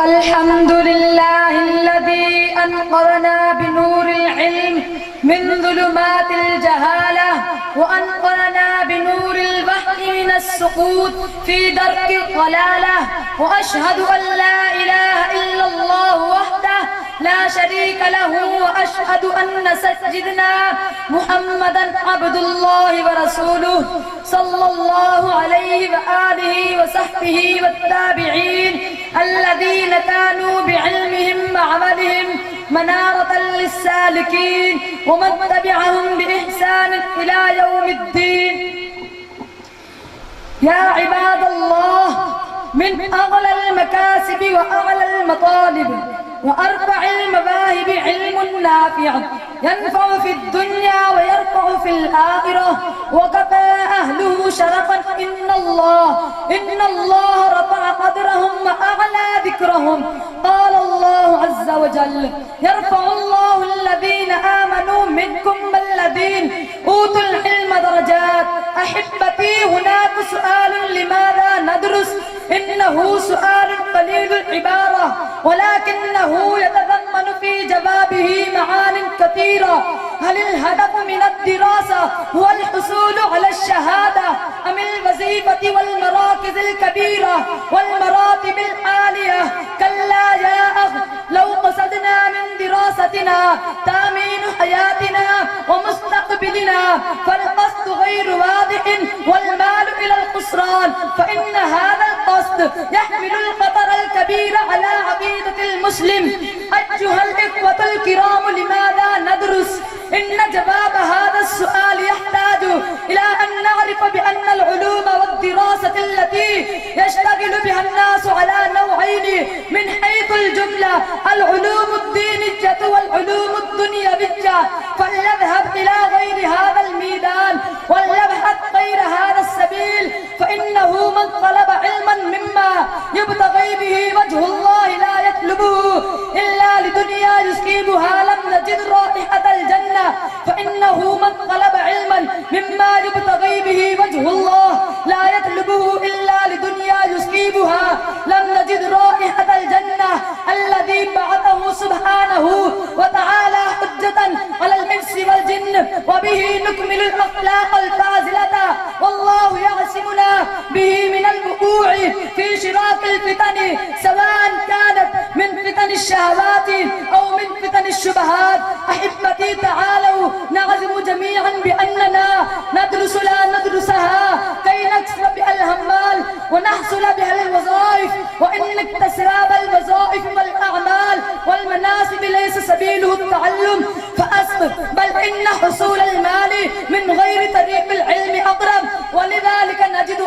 الحمد لله الذي أنقذنا بنور العلم من ظلمات الجهالة وأنقذنا بنور الوحي من السقوط في درك الضلالة، وأشهد أن لا إله إلا الله وحده لا شريك له، وأشهد أن سيدنا محمدا عبد الله ورسوله صلى الله عليه وآله وصحبه والتابعين الذين كانوا بعلمهم وعملهم منارة للسالكين ومن تبعهم بإحسان إلى يوم الدين. يا عباد الله، من أغلى المكاسب وأعلى المطالب وأرفع المواهب علم نافع ينفع في الدنيا ويرفع في الآخرة، وكفى أهله شرفا إن الله رفع قدرهم وأعلى ذكرهم. قال الله عز وجل: يرفع الله الذين آمنوا منكم والذين أوتوا العلم درجات. أحبتي، هناك سؤال: لماذا ندرس؟ إنه سؤال قليل العبارة، ولكنه يتضمن في جوابه معان كثيرة. هل الهدف من الدراسة هو الحصول على الشهادة أم الوظيفة والمراكز الكبيرة والمراتب العالية؟ كلا يا أخ، لو قصدنا من دراستنا تأمين حياتنا ومستقبلنا فالقصد غير واضح والمال إلى الخسران، فإن هذا القصد يحمل الخطر الكبير على عقيدة المسلم. أيها الإخوة الكرام، لماذا ندرس؟ إن جواب هذا السؤال يحتاج إلى أن نعرف بأن العلوم والدراسة التي يشتغل بها الناس على نوعين من حيث الجملة: العلوم الدينية والعلوم الدنيوية. فلنذهب إلى غير هذا الميدان ولنبحث غير هذا السبيل، فإنه من طلب علما مما يبتغي به وجه الله لا يطلبه إلا لدنيا يصيبها لم نجد رائحة الجنة. فإنه من طلب علما مما يبتغي به وجه الله لا يطلبه إلا لدنيا يصيبها لم نجد رائحة الجنة. الذي بعثه سبحانه وتعالى حجة على الإنس والجن، وبه نكمل الأخلاق الفاضلة، والله يعصمنا به من الوقوع في شراك الفتن، سواء كانت من فتن الشهوات أو من فتن الشبهات. أحبتي، تعالوا نعزم جميعا بأننا ندرس لا ندرسها كي نكسب بها الهمال ونحصل بها الوظائف، وإن اكتساب الوظائف والأعمال والمناسب ليس سبيله التعلم فأسبق، بل إن حصول المال من غير طريق العلم أقرب. ولذلك نجد